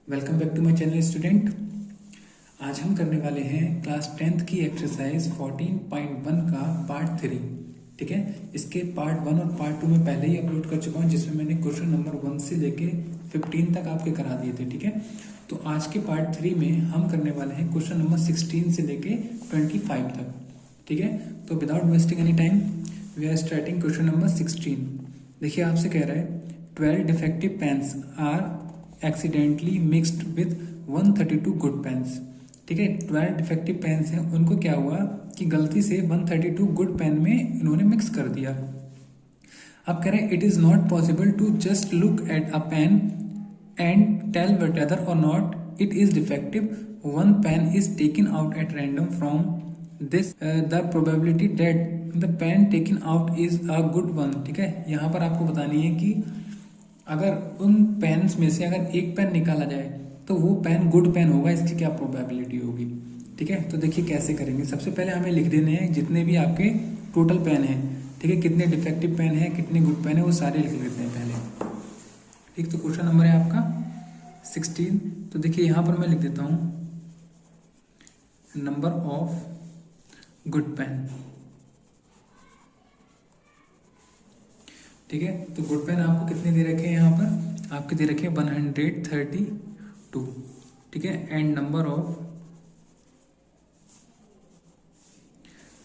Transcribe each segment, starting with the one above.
Welcome back to my channel student. आज हम करने वाले हैं क्लास 10th की एक्सरसाइज 14.1 का पार्ट 3। ठीक है, इसके पार्ट 1 और पार्ट 2 में पहले ही अपलोड कर चुका हूं, जिसमें मैंने क्वेश्चन नंबर 1 से लेके 15 तक आपके करा दिए थे। ठीक है, तो आज के पार्ट 3 में हम करने वाले हैं क्वेश्चन नंबर 16 से लेके 25 तक। ठीक है, तो without wasting any time we are starting question number 16। देखिए, आपसे कह रहा है 12 defective pens are accidentally mixed with 132 good pens. ठीक है, 12 डिफेक्टिव पेन्स हैं, उनको क्या हुआ कि गलती से 132 गुड पेन में इन्होंने मिक्स कर दिया। अब कह रहे हैं it is not possible to just look at a pen and tell whether और not it is defective. One pen is taken out at random from this the probability that the pen taken out is a good one. ठीक है, यहाँ पर आपको बतानी है कि अगर उन पेन्स में से अगर एक पेन निकाला जाए तो वो पेन गुड पेन होगा, इसकी क्या प्रोबेबिलिटी होगी। ठीक है, तो देखिए कैसे करेंगे। सबसे पहले हमें लिख देने हैं जितने भी आपके टोटल पेन हैं। ठीक है, कितने डिफेक्टिव पेन है, कितने गुड पेन है, वो सारे लिख लेते हैं पहले। ठीक, तो क्वेश्चन नंबर है आपका 16। तो देखिए यहाँ पर मैं लिख देता हूँ नंबर ऑफ गुड पेन। ठीक है, तो गुड पेन आपको कितने दे रखे हैं, यहाँ पर आपके दे रखे हैं 132। ठीक है, and number of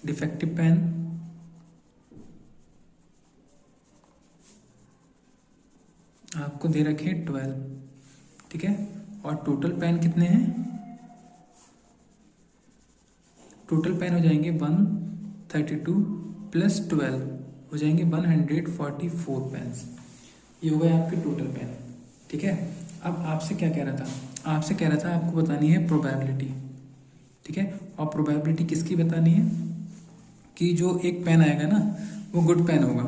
defective pen आपको दे रखे हैं 12। ठीक है, और टोटल पेन कितने हैं, टोटल पेन हो जाएंगे 132 प्लस 12 हो जाएंगे 144 पेन्स। ये हो गए आपके टोटल पेन। ठीक है, अब आपसे क्या कह रहा था, आपसे कह रहा था आपको बतानी है प्रोबेबिलिटी। ठीक है, और प्रोबेबिलिटी किसकी बतानी है कि जो एक पेन आएगा ना वो गुड पेन होगा।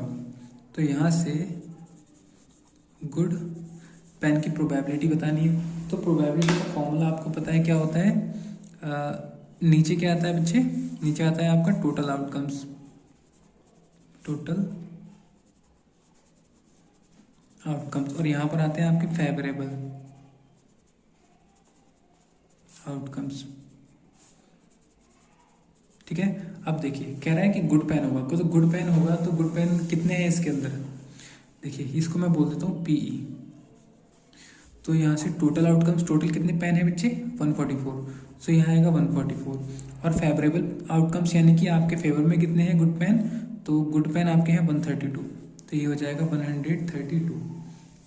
तो यहाँ से गुड पेन की प्रोबेबिलिटी बतानी है। तो प्रोबेबिलिटी का फॉर्मूला आपको पता है क्या होता है, नीचे क्या आता है बच्चे, नीचे आता है आपका टोटल आउटकम्स, टोटल आउटकम्स, और यहां पर आते हैं आपके फेवरेबल आउटकम्स। ठीक है, अब देखिए कह रहा है कि गुड पेन होगा, तो गुड पेन होगा तो गुड पेन कितने हैं इसके अंदर। देखिए इसको मैं बोल देता हूँ पीई। तो यहाँ से टोटल आउटकम्स, टोटल कितने पेन है बच्चे 144, सो यहाँ आएगा 144। और फेवरेबल आउटकम्स यानी कि आपके फेवर में कितने हैं गुड पेन, तो गुड पेन आपके हैं 132, तो ये हो जाएगा 132।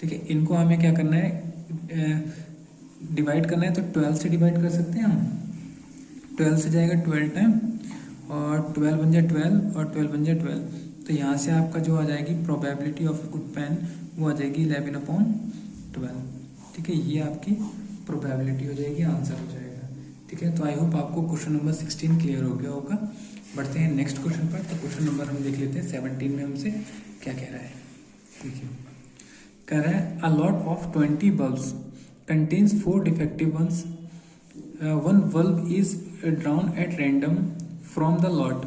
ठीक है, इनको हमें क्या करना है, डिवाइड करना है, तो 12 से डिवाइड कर सकते हैं हम। 12 से जाएगा 12 टाइम, और 12 बन जाए 12 और 12 बन जाए 12। तो यहाँ से आपका जो आ जाएगी प्रोबेबिलिटी ऑफ गुड पेन वो आ जाएगी 11/12। ठीक है, ये आपकी प्रोबेबिलिटी हो जाएगी, आंसर हो जाएगा। ठीक है, तो आई होप आपको क्वेश्चन नंबर 16 क्लियर हो गया होगा। बढ़ते हैं नेक्स्ट क्वेश्चन पर। तो क्वेश्चन नंबर हम देख लेते हैं 17 में हमसे क्या कह रहा है। देखिए कह रहा है a lot of 20 bulbs contains 4 defective ones, one bulb is drawn at random from the lot,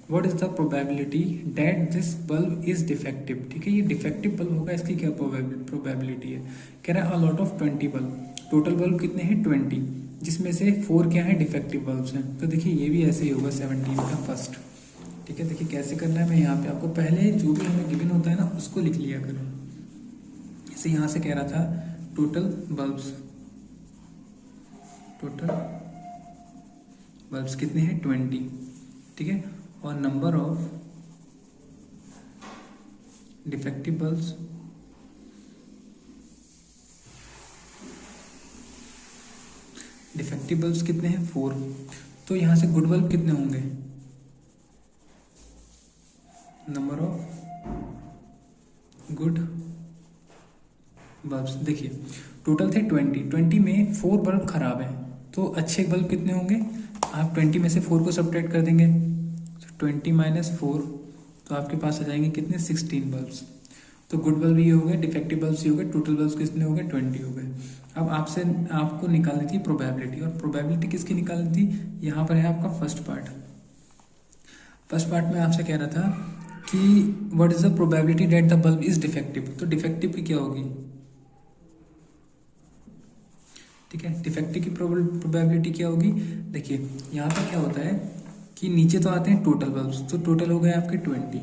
what is the probability that this bulb is defective. ठीक है, ये डिफेक्टिव बल्ब होगा, इसकी क्या प्रोबेबिलिटी है। कह रहा है a lot of 20 bulb, total bulb कितने हैं 20, जिसमें से 4 क्या है डिफेक्टिव बल्ब्स हैं। तो देखिए ये भी ऐसे ही होगा 17 का फर्स्ट। ठीक है, देखिए कैसे करना है, मैं यहाँ पे आपको पहले जो भी हमें गिवन होता है ना उसको लिख लिया करो। जैसे यहाँ से कह रहा था टोटल बल्ब्स, टोटल बल्ब्स कितने हैं 20। ठीक है, और number of defective bulbs defective bulbs कितने हैं 4। तो यहां से गुड बल्ब कितने होंगे, नंबर ऑफ गुड बल्ब्स। देखिए टोटल थे 20 में 4 बल्ब खराब है, तो अच्छे बल्ब कितने होंगे, आप 20 में से 4 को सब्ट्रैक्ट कर देंगे, तो 20 - 4, तो आपके पास आ जाएंगे कितने 16 बल्ब्स। तो गुड बल्ब ये हो गए, डिफेक्टिव बल्ब्स ये हो गए, टोटल बल्ब्स कितने हो गए 20 हो गए। अब आपको निकालनी थी प्रोबेबिलिटी, और प्रोबेबिलिटी किसकी निकालनी थी, यहाँ पर है आपका फर्स्ट पार्ट। फर्स्ट पार्ट में आपसे कह रहा था कि what is the probability that the bulb is defective. तो डिफेक्टिव की क्या होगी, ठीक है। डिफेक्टिव की प्रोबेबिलिटी क्या होगी, देखिए यहाँ पर क्या होता है कि नीचे तो आते हैं टोटल बल्ब्स, तो टोटल हो गए आपके 20,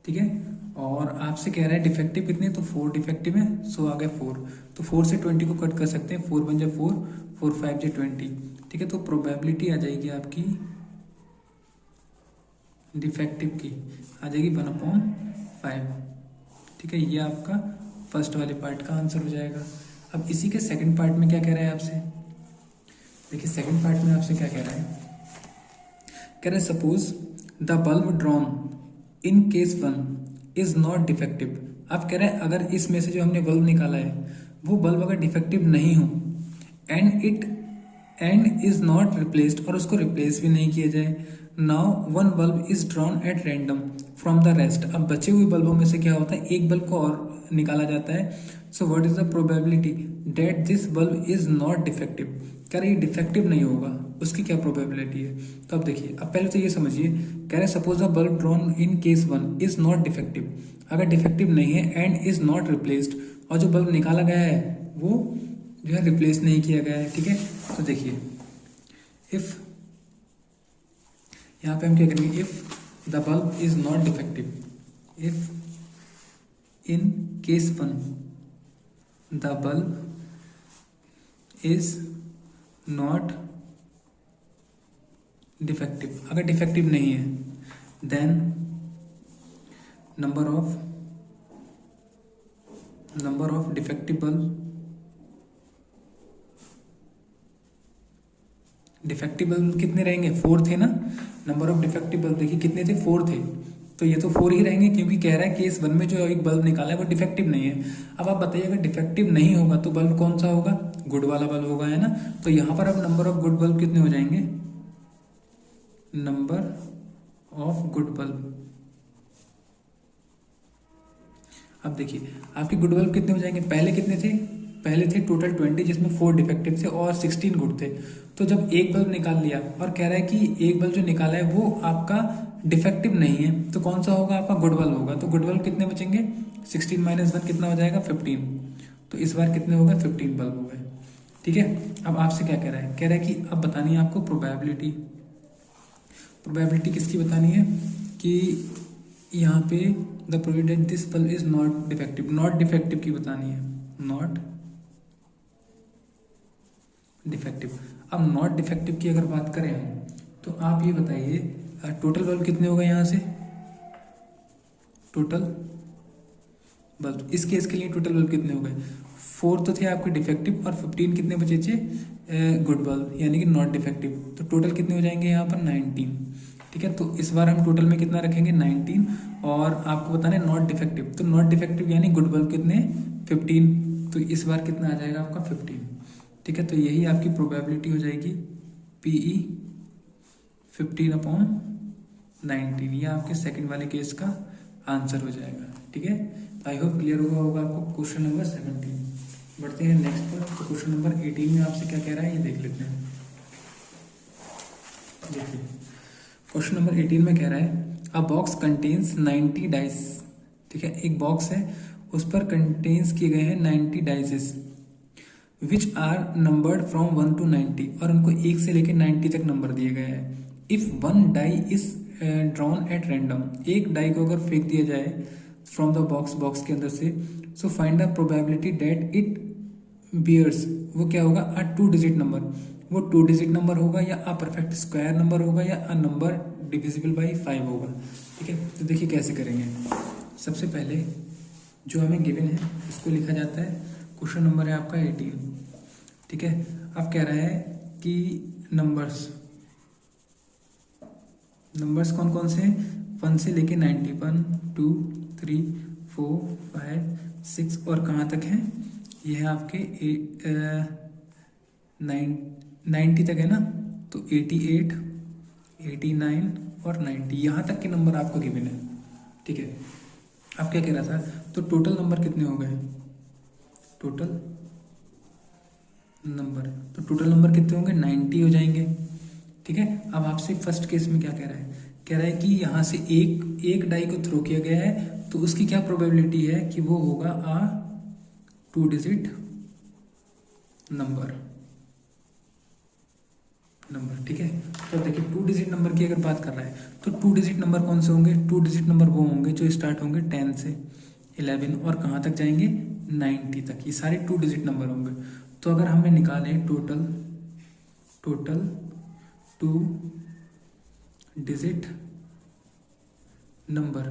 ठीक है। और आपसे कह रहा है डिफेक्टिव कितने, तो 4 डिफेक्टिव है, सो आ गया 4। तो 4 से 20 को कट कर सकते हैं, 4 बन जाए 4, 4 5 जाए 20, ठीक है। तो प्रोबेबिलिटी आ जाएगी आपकी डिफेक्टिव की, आ जाएगी 1/5, ठीक है। ये आपका फर्स्ट वाले पार्ट का आंसर हो जाएगा। अब इसी के सेकंड पार्ट में क्या कह रहा है आपसे, देखिए सेकंड पार्ट में आपसे क्या कह रहा है, कह रहा है suppose the bulb drawn in case 1 is not defective. अब कह रहा है अगर इसमें से जो हमने बल्ब निकाला है वो बल्ब अगर डिफेक्टिव नहीं हो एंड इज नॉट रिप्लेस्ड, और उसको रिप्लेस भी नहीं किया जाए, now one bulb is drawn at random from the rest. अब बचे हुए बल्बों में से क्या होता है, एक बल्ब को और निकाला जाता है। So what is the probability that this bulb is not defective, कह रहे ये डिफेक्टिव नहीं होगा, उसकी क्या प्रोबेबिलिटी है। तो अब देखिए, अब पहले तो ये समझिए, कह रहे suppose the bulb drawn in case 1 is not defective, अगर डिफेक्टिव नहीं है एंड इज नॉट रिप्लेस्ड, और जो बल्ब निकाला गया है वो जो है रिप्लेस नहीं किया गया है, ठीक है। तो देखिए इफ, यहाँ पे हम क्या करेंगे, if the bulb is not defective, if in case 1 the bulb is not defective, अगर डिफेक्टिव नहीं है then number of defective bulb, defective bulb कितने रहेंगे, 4 थे ना, नंबर ऑफ डिफेक्टिव बल्ब देखिए कितने थे, 4 थे, तो ये तो 4 ही रहेंगे, क्योंकि कह रहा है केस 1 में जो एक बल्ब निकाला है वो डिफेक्टिव नहीं है। अब आप बताइए अगर डिफेक्टिव नहीं होगा तो बल्ब कौन सा होगा, गुड वाला बल्ब होगा, है ना। तो यहाँ पर अब नंबर ऑफ गुड बल्ब कितने हो जाएंगे, नंबर ऑफ गुड बल्ब, अब देखिए आपके गुड बल्ब कितने हो जाएंगे, पहले कितने थे, पहले थे टोटल 20 जिसमें 4 डिफेक्टिव थे और 16 गुड थे। तो जब एक बल्ब निकाल लिया और कह रहा है कि एक बल्ब जो निकाला है वो आपका डिफेक्टिव नहीं है, तो कौन सा होगा, आपका गुड बल्ब होगा। तो गुड बल्ब कितने बचेंगे, 16 - 1 कितना हो जाएगा, 15। तो इस बार कितने हो गए, 15 बल्ब हो गए, ठीक है। अब आपसे क्या कह रहा है, कह रहा है कि अब बतानी है आपको प्रोबेबिलिटी, प्रोबेबिलिटी किसकी बतानी है, कि यहाँ पे the provident this bulb is not defective, not defective की बतानी है, नॉट डिफेक्टिव। अब नॉट डिफेक्टिव की अगर बात करें तो आप ये बताइए टोटल बल्ब कितने हो गए, यहाँ से टोटल बल्ब, इस केस के लिए टोटल बल्ब कितने हो गए, 4 तो थे आपके डिफेक्टिव और 15 कितने बचे थे गुड बल्ब, यानी कि नॉट डिफेक्टिव। तो टोटल कितने हो जाएंगे यहाँ पर 19, ठीक है। तो इस बार हम टोटल में कितना रखेंगे, 19, और आपको बताना है नॉट डिफेक्टिव, तो नॉट डिफेक्टिव यानी गुड बल्ब कितने 15, तो इस बार कितना आ जाएगा आपका 15, ठीक है। तो यही आपकी प्रोबेबिलिटी हो जाएगी PE 15/19, ये आपके सेकंड वाले केस का आंसर हो जाएगा, ठीक है। आई होप क्लियर होगा आपको क्वेश्चन नंबर 17। बढ़ते हैं नेक्स्ट पर, तो क्वेश्चन नंबर 18 में आपसे क्या कह रहा है ये देख लेते हैं। देखिए क्वेश्चन नंबर 18 में कह रहा है अ बॉक्स कंटेन्स 90 डाइस, ठीक है। एक बॉक्स है उस पर कंटेन्स किए गए हैं 90 dices which are numbered from 1 to 90, और उनको 1 से लेकर 90 तक नंबर दिए गए हैं। If one die is drawn at random, एक डाई को अगर फेंक दिया जाए फ्रॉम द बॉक्स के अंदर से, so find the probability that it bears, वो क्या होगा, अ 2 डिजिट नंबर, वो 2 डिजिट नंबर होगा या अ परफेक्ट स्क्वायर नंबर होगा या अ नंबर डिविजिबल बाई 5 होगा, ठीक है। तो देखिए कैसे करेंगे, सबसे पहले जो हमें गिवन है उसको लिखा जाता है, क्वेश्चन नंबर है आपका 18, ठीक है। अब कह रहा है कि नंबर्स कौन कौन से हैं, 1 से लेके 90, 1 2 3 4 5 6, और कहाँ तक है, ये है आपके 90 तक है ना, तो 88 89 और 90, यहाँ तक के नंबर आपको गिवन है, ठीक है। अब क्या कह रहा था, तो टोटल नंबर कितने हो गए, टोटल नंबर कितने होंगे, 90 हो जाएंगे, ठीक है। अब आपसे फर्स्ट केस में क्या कह रहा है कि यहाँ से एक डाई को थ्रो किया गया है, तो उसकी क्या प्रोबेबिलिटी है कि वो होगा 2 डिजिट नंबर। ठीक है। तो देखिए 2 डिजिट नंबर की अगर बात कर रहा है तो 2 डिजिट नंबर कौन से होंगे? 2 डिजिट नंबर वो होंगे जो स्टार्ट होंगे 10 से, 11 और कहाँ तक जाएंगे? 90 तक। ये सारे 2 डिजिट नंबर होंगे। तो अगर हमें निकालें टोटल 2 डिजिट नंबर,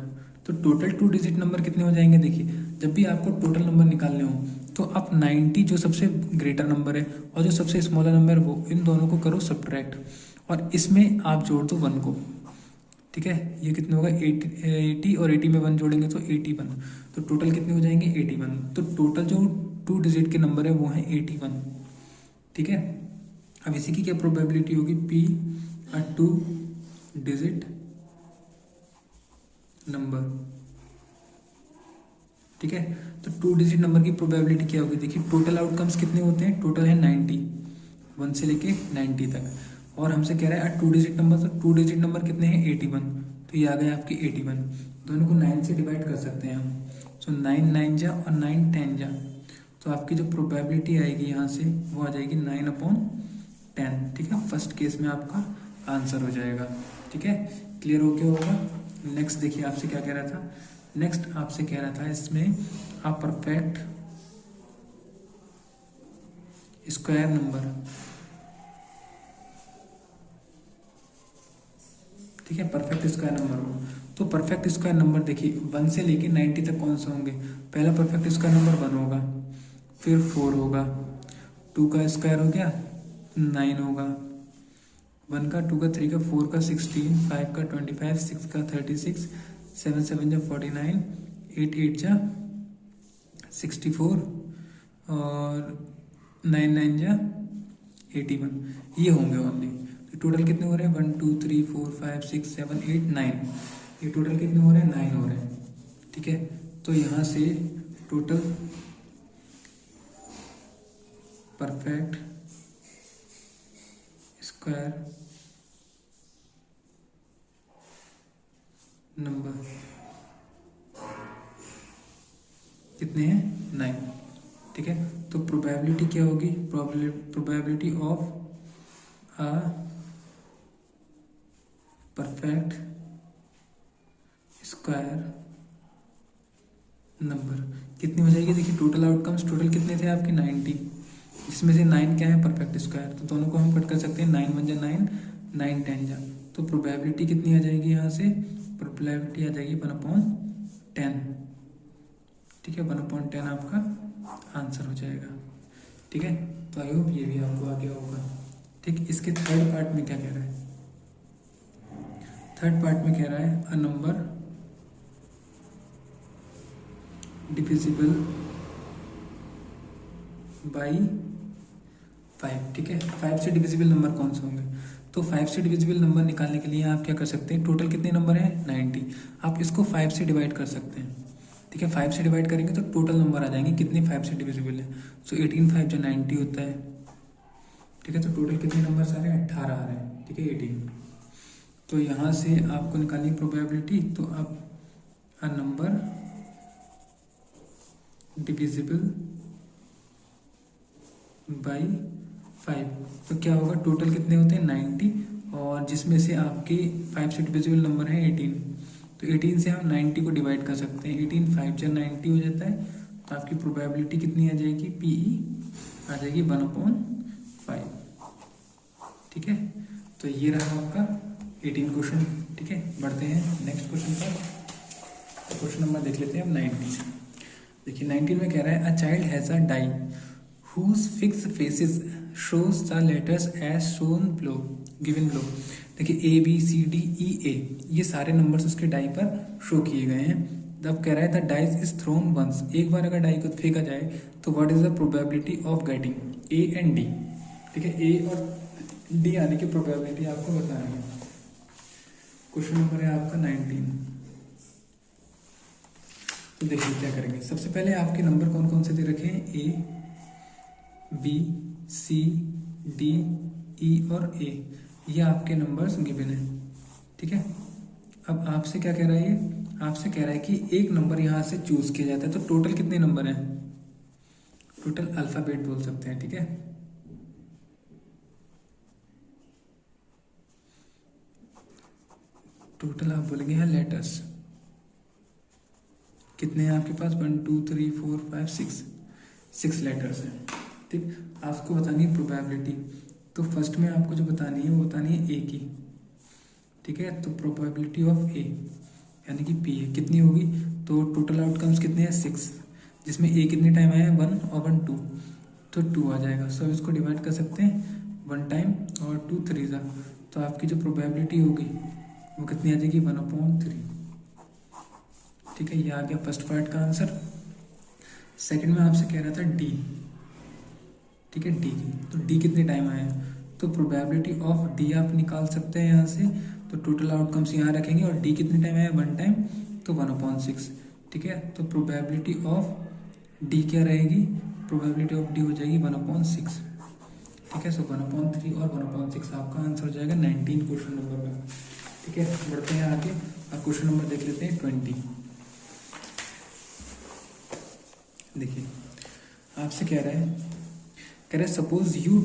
तो टोटल 2 डिजिट नंबर कितने हो जाएंगे? देखिए जब भी आपको टोटल नंबर निकालने हो तो आप 90 जो सबसे ग्रेटर नंबर है और जो सबसे स्मॉलर नंबर है वो, इन दोनों को करो सब्ट्रैक्ट और इसमें आप जोड़ दो 1 को। ठीक है, ये कितने होगा? 80 और 80 में 1 जोड़ेंगे तो 81। तो टोटल कितने हो जाएंगे? 81। तो टोटल जो 2 डिजिट के नंबर है वो है 81। ठीक है। अब इसी की क्या प्रोबेबिलिटी होगी? P a 2 digit number. ठीक है, तो 2 डिजिट नंबर की प्रोबेबिलिटी क्या होगी? देखिए टोटल आउटकम्स कितने होते हैं? टोटल है 90, 1 से लेके 90 तक। और हमसे कह रहा है 2 डिजिट नंबर, तो 2 डिजिट नंबर कितने हैं? 81। तो ये आ गए आपके 81। दोनों को 9 से डिवाइड कर सकते हैं हम। सो 9 9 जा और 9 10 जा, तो आपकी जो प्रोबेबिलिटी आएगी यहाँ से वो आ जाएगी 9/10। ठीक है, फर्स्ट केस में आपका आंसर हो जाएगा। ठीक है, क्लियर हो गया होगा। नेक्स्ट देखिए आपसे क्या कह रहा था? नेक्स्ट आपसे कह रहा था इसमें आप परफेक्ट स्क्वायर नंबर। ठीक है, परफेक्ट स्क्वायर नंबर हो तो परफेक्ट स्क्वायर नंबर देखिए 1 से लेके 90 तक कौन से होंगे? पहला परफेक्ट स्क्वायर नंबर 1 होगा, फिर 4 होगा, 2 का स्क्वायर हो गया 9 होगा, 1 का, 2 का, 3 का, 4 का 16, 5 का 25, 6 का 36, 7 7 जा 49, 8 8 जा 64 और 9 9 जा 81। ये होंगे ओनली। तो टोटल कितने हो रहे हैं? 1 2 3 4 5 6 7 8 9। ये टोटल कितने हो रहे हैं? 9 हो रहे हैं। ठीक है, तो यहाँ से टोटल परफेक्ट स्क्वायर नंबर कितने हैं? 9। ठीक है, तो प्रोबेबिलिटी क्या होगी? Probability of a perfect square number कितनी हो जाएगी? देखिए टोटल आउटकम्स टोटल कितने थे आपके? 90, इसमें से 9 क्या है? Perfect square. तो दोनों को हम कट कर सकते हैं। 9 1 जा 9, 9 10 जा, तो प्रोबेबिलिटी कितनी आ जाएगी? यहाँ से प्रोबेबिलिटी आ जाएगी 1/10। ठीक है, 1/10 आपका आंसर हो जाएगा। ठीक है, तो आई होप ये भी आपको आ गया होगा। ठीक, इसके थर्ड पार्ट में क्या कह रहा है? थर्ड पार्ट में कह रहा है अ नंबर डिविजिबल बाई 5। ठीक है, 5 से डिविजिबल नंबर कौन से होंगे? तो 5 से डिविजिबल नंबर निकालने के लिए आप क्या कर सकते हैं? टोटल कितने नंबर हैं? 90। आप इसको 5 से डिवाइड कर सकते हैं। ठीक है, 5 से डिवाइड करेंगे तो टोटल नंबर आ जाएंगे कितने 5 से डिविजिबल है। सो 18 5 जो 90 होता है। ठीक है, तो टोटल कितने नंबर आ रहे हैं? 18 आ रहे हैं। ठीक है, 18। तो यहाँ से आपको निकालनी प्रोबेबिलिटी, तो अब अ नंबर डिविजिबल बाई 5, तो क्या होगा? टोटल कितने होते हैं? 90, और जिसमें से आपके 5 से डिविजिबल नंबर है 18। तो 18 से हम 90 को डिवाइड कर सकते हैं। 18 5 जा 90 हो जाता है। तो आपकी प्रोबेबिलिटी कितनी आ जाएगी? PE आ जाएगी 1/5। ठीक है, तो ये रहा आपका 18 क्वेश्चन। ठीक है, बढ़ते हैं नेक्स्ट क्वेश्चन पर। क्वेश्चन नंबर देख लेते हैं अब 19। देखिए 19 में कह रहा है a child has a die whose fixed faces shows the letters as shown below given below। देखिए A B C D E A ये सारे नंबर्स उसके डाई पर शो किए गए हैं। तब कह रहा है the dice is thrown once, एक बार अगर डाई को फेंका जाए तो what is the probability of getting A and D। ठीक है, A और D आने की प्रोबेबिलिटी आपको बतानी है। क्वेश्चन नंबर है आपका 19। तो देखिए क्या करेंगे। सबसे पहले आपके नंबर कौन कौन से दे रखे हैं? A B C D E और A, ये आपके नंबर्स गिवन है। ठीक है, अब आपसे क्या कह रहा है? ये आपसे कह रहा है कि एक नंबर यहाँ से चूज किया जाता है। तो टोटल कितने नंबर हैं? टोटल अल्फाबेट बोल सकते हैं। ठीक है, टोटल आप बोलेंगे यहाँ लेटर्स कितने हैं आपके पास, 1 2 3 4 5 6 लेटर्स हैं। ठीक, आपको बतानी है प्रोबेबिलिटी। तो फर्स्ट में आपको जो बतानी है वो बतानी है ए की। ठीक है, तो प्रोबेबिलिटी ऑफ ए यानी कि पी है कितनी होगी, तो टोटल आउटकम्स कितने हैं 6, जिसमें ए कितने टाइम आया है 1 और 1 2, तो 2 आ जाएगा। सो इसको डिवाइड कर सकते हैं 1 टाइम और 2 3 जा, तो आपकी जो प्रोबेबिलिटी होगी वो कितनी आ जाएगी 1/3। ठीक है, ये आ गया फर्स्ट पार्ट का आंसर। सेकंड में आपसे कह रहा था डी। ठीक है, डी की, तो डी कितने टाइम आया है, तो प्रोबेबिलिटी ऑफ डी आप निकाल सकते हैं यहाँ से। तो टोटल आउटकम्स यहाँ रखेंगे और डी कितने टाइम आया 1 टाइम, तो 1/6। ठीक है, तो प्रोबेबिलिटी ऑफ डी क्या रहेगी, प्रोबेबिलिटी ऑफ डी हो जाएगी 1/6। ठीक है, सो 1/3 और 1/6 आपका आंसर हो जाएगा 19 क्वेश्चन नंबर का। ठीक है, बढ़ते हैं आगे और क्वेश्चन नंबर देख लेते हैं 20। देखिए आपसे कह रहा है suppose you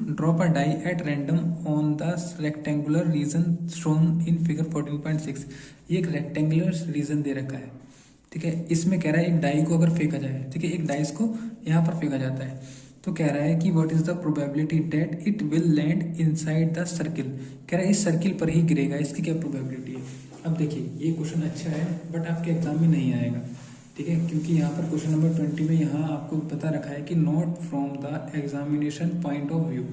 drop a die at random on the rectangular region shown in figure 14.6। ये एक रेक्टेंगुलर रीजन दे रखा है। ठीक है, इसमें कह रहा है एक डाई को अगर फेंका जाए, ठीक है, एक डाइस को यहाँ पर फेंका जाता है, तो कह रहा है कि what is the probability that it will land inside the circle. कह रहा है इस सर्किल पर ही गिरेगा, इसकी क्या प्रोबेबिलिटी है। अब देखिए ये क्वेश्चन अच्छा है बट आपके एग्जाम में नहीं आएगा। ठीक है, क्योंकि यहाँ पर क्वेश्चन नंबर 20 में यहाँ आपको बता रखा है कि not from the examination point of view.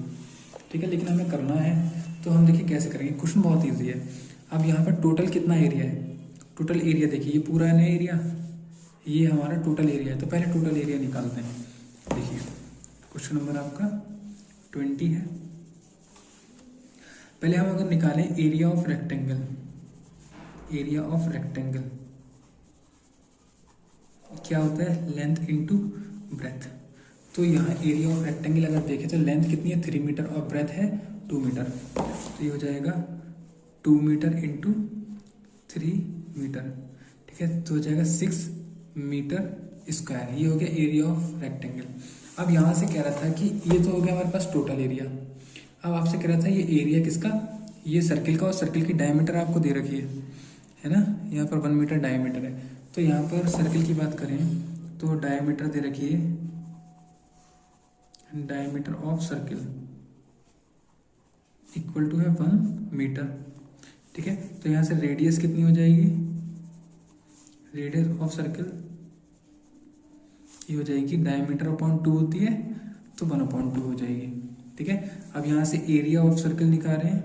ठीक है, लेकिन हमें करना है तो हम देखिए कैसे करेंगे। क्वेश्चन बहुत ईजी है। अब यहाँ पर टोटल कितना एरिया है, टोटल एरिया देखिए, ये पूरा है ना एरिया, ये हमारा टोटल एरिया है। तो पहले टोटल एरिया निकालते हैं। देखिए क्वेश्चन नंबर आपका 20 है। पहले हम अगर निकालें area of rectangle, area of rectangle क्या होता है, लेंथ इंटू ब्रेथ। तो यहाँ एरिया ऑफ रेक्टेंगल अगर देखें तो लेंथ कितनी है 3 मीटर और ब्रेथ है 2 मीटर। तो ये हो जाएगा 2 मीटर इंटू 3 मीटर। ठीक है, तो हो जाएगा 6 मीटर स्क्वायर। ये हो गया एरिया ऑफ रेक्टेंगल। अब यहाँ से कह रहा था कि ये तो हो गया हमारे पास टोटल एरिया। अब आपसे कह रहा था ये एरिया किसका, ये सर्किल का, और सर्किल की डायमीटर आपको दे रखी है ना, यहाँ पर 1 मीटर डायमीटर है। तो यहाँ पर सर्किल की बात करें तो डायमीटर दे रखी है, diameter of circle equal to है 1 मीटर। ठीक है, तो यहाँ से रेडियस कितनी हो जाएगी, रेडियस ऑफ सर्किल ये हो जाएगी डायमीटर अपॉन 2 होती है, तो 1/2 हो जाएगी। ठीक है, अब यहाँ से एरिया ऑफ सर्किल निकाल रहे हैं।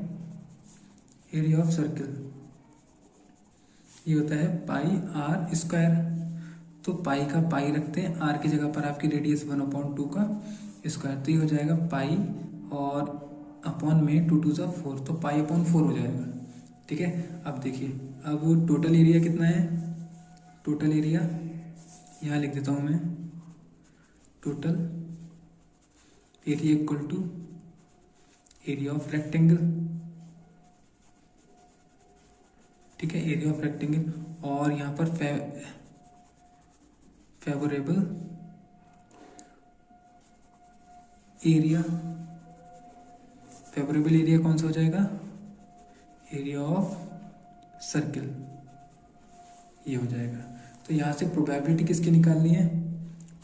एरिया ऑफ सर्किल ये होता है पाई आर स्क्वायर। तो पाई का पाई रखते हैं, आर की जगह पर आपकी रेडियस 1/2 का स्क्वायर। तो ये हो जाएगा पाई और अपॉन में 2 2 जा 4, तो पाई अपॉन 4 हो जाएगा। ठीक है, अब देखिए अब टोटल एरिया कितना है, टोटल एरिया यहाँ लिख देता हूँ मैं, total area equal to area of rectangle. ठीक है, एरिया ऑफ रेक्टेंगल, और यहाँ पर फेवरेबल एरिया, फेवरेबल एरिया कौन सा हो जाएगा, एरिया ऑफ सर्किल ये हो जाएगा। तो यहाँ से प्रोबेबिलिटी किसकी निकालनी है,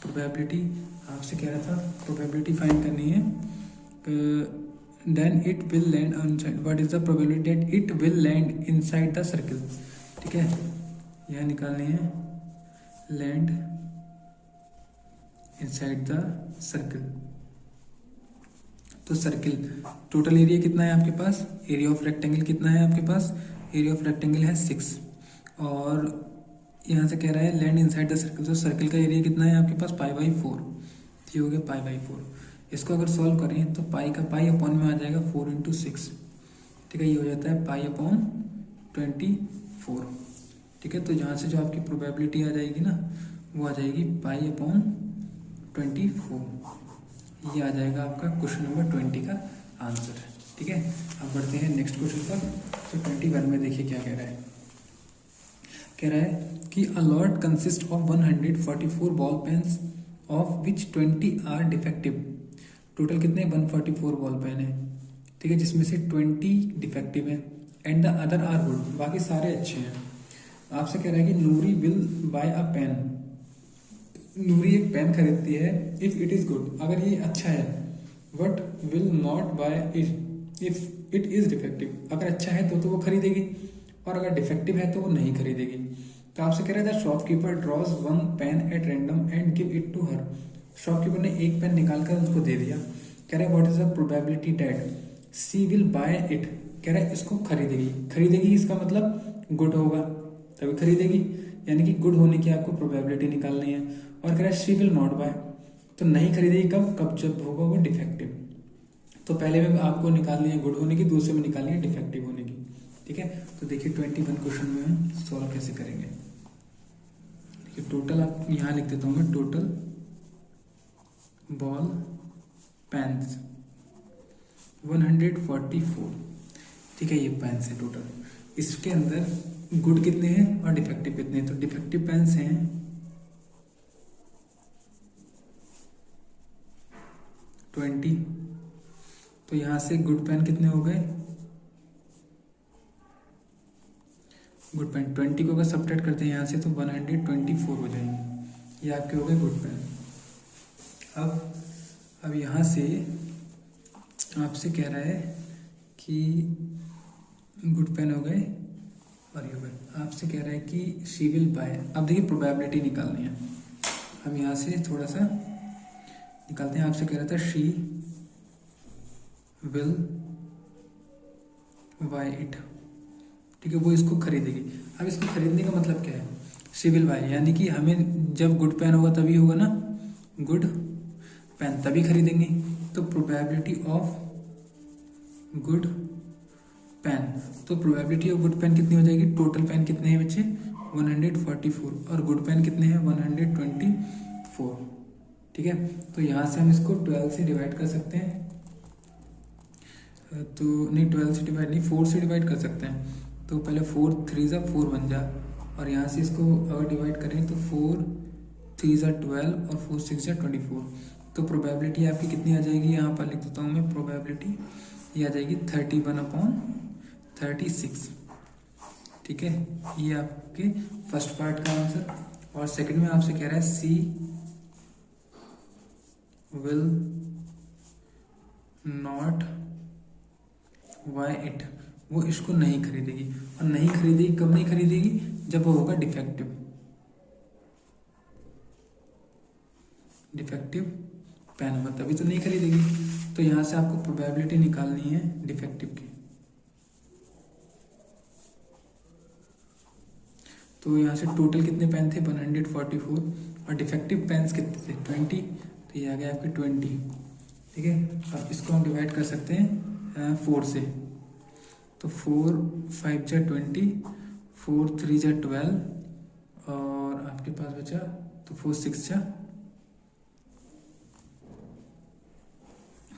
प्रोबेबिलिटी आपसे कह रहा था प्रोबेबिलिटी फाइंड करनी है। Then it will land inside, what is the probability that it will land inside the circle. ठीक है, यह निकालनी है लैंड इनसाइड द सर्किल। तो सर्किल टोटल एरिया कितना है आपके पास, एरिया ऑफ रेक्टेंगल कितना है आपके पास, एरिया ऑफ रेक्टेंगल है 6, और यहाँ से कह रहा है लैंड इनसाइड द सर्किल। तो सर्किल का एरिया कितना है आपके पास π/4, ये हो गया π/4। इसको अगर सॉल्व करें तो पाई का पाई अपॉन में आ जाएगा 4 × 6। ठीक है, ये हो जाता है π/24। ठीक है, तो यहाँ से जो आपकी प्रोबेबिलिटी आ जाएगी ना वो आ जाएगी π/24। ये आ जाएगा आपका क्वेश्चन नंबर 20 का आंसर। ठीक है, अब बढ़ते हैं नेक्स्ट क्वेश्चन पर। तो 21 में देखिए क्या कह रहा है, कह रहा है कि a lot consist of 144 ball pens of which 20 are defective. Total कितने 144 बॉल पेन है। ठीक है, जिसमें से 20 डिफेक्टिव है and the other are good, बाकी सारे अच्छे हैं। आपसे कह रहा है कि Noori will buy a pen, Noori एक पेन खरीदती है इफ इट इज गुड, अगर ये अच्छा है, but will not buy it if it is defective, अगर अच्छा है तो वो खरीदेगी, और अगर डिफेक्टिव है तो वो नहीं खरीदेगी। तो आपसे कह रहा है the shopkeeper draws one pen at random and give it to her, shopkeeper ने एक पेन निकाल कर उसको दे दिया। कह रहा है what is the probability that she will buy it, कह रहा है इसको खरीदेगी, खरीदेगी इसका मतलब गुड होगा तभी खरीदेगी, यानी कि गुड होने की आपको प्रोबेबिलिटी निकालनी है। और कह रहा है शी विल नॉट बाय, तो नहीं खरीदेगी कब, कब जब होगा वो डिफेक्टिव। तो पहले में आपको निकालनी है गुड होने की, दूसरे में निकालनी है डिफेक्टिव होने की। ठीक है, तो देखिए 21 क्वेश्चन में हम सॉल्व कैसे करेंगे। देखिए टोटल आप यहाँ लिख देता हूँ मैं, टोटल बॉल पेन्स 144। ठीक है, ये पेन्स है टोटल। इसके अंदर गुड कितने हैं और डिफेक्टिव कितने हैं, तो डिफेक्टिव पेन्स हैं 20, तो यहां से गुड पेन कितने हो गए, गुड पेन 20 को अगर सब्ट्रैक्ट करते हैं यहाँ से तो 124 हो जाएंगे, ये आपके हो गए गुड पेन। अब यहाँ से आपसे कह रहा है कि गुड पेन हो गए और ये हो गए, आपसे कह रहा है कि शी विल बाय। अब देखिए प्रोबेबिलिटी निकालनी है, हम यहाँ से थोड़ा सा निकालते हैं। आपसे कह रहा था शी विल बाय इट, ठीक है, वो इसको खरीदेगी। अब इसको खरीदने का मतलब क्या है, शी विल बाय, यानी कि हमें जब गुड पेन होगा तभी होगा ना, गुड पेन तभी खरीदेंगे। तो प्रोबेबिलिटी ऑफ गुड पेन, तो प्रोबेबिलिटी ऑफ गुड पेन कितनी हो जाएगी, टोटल पेन कितने हैं बच्चे 144 और गुड पेन कितने हैं 124। ठीक है, तो यहाँ से हम इसको 12 से डिवाइड कर सकते हैं, तो नहीं 12 से डिवाइड नहीं 4 से डिवाइड कर सकते हैं। तो पहले 4 3 जा 4 बन जा, और यहाँ से इसको अगर डिवाइड करें तो 4 3 जा 12 और 4 6 जा 24। तो प्रोबेबिलिटी आपकी कितनी आ जाएगी, यहाँ पर लिख देता हूँ मैं प्रोबेबिलिटी, ये आ जाएगी 31/36। ठीक है, ये आपके फर्स्ट पार्ट का आंसर। और सेकंड में आपसे कह रहा है सी विल नॉट बाय इट, वो इसको नहीं खरीदेगी, और नहीं खरीदेगी कब नहीं खरीदेगी, जब वो होगा डिफेक्टिव, डिफेक्टिव पेन होगा तभी तो नहीं खरीदेगी। तो यहां से आपको प्रोबेबिलिटी निकालनी है डिफेक्टिव की। तो यहाँ से टोटल कितने पेन थे 144 और डिफेक्टिव पेन्स कितने थे 20, तो ये आ गया आपके 20। ठीक है, अब इसको हम डिवाइड कर सकते हैं 4 से, तो 4 5 जा 20, 4 3 जा 12 और आपके पास बचा तो 4 6 जा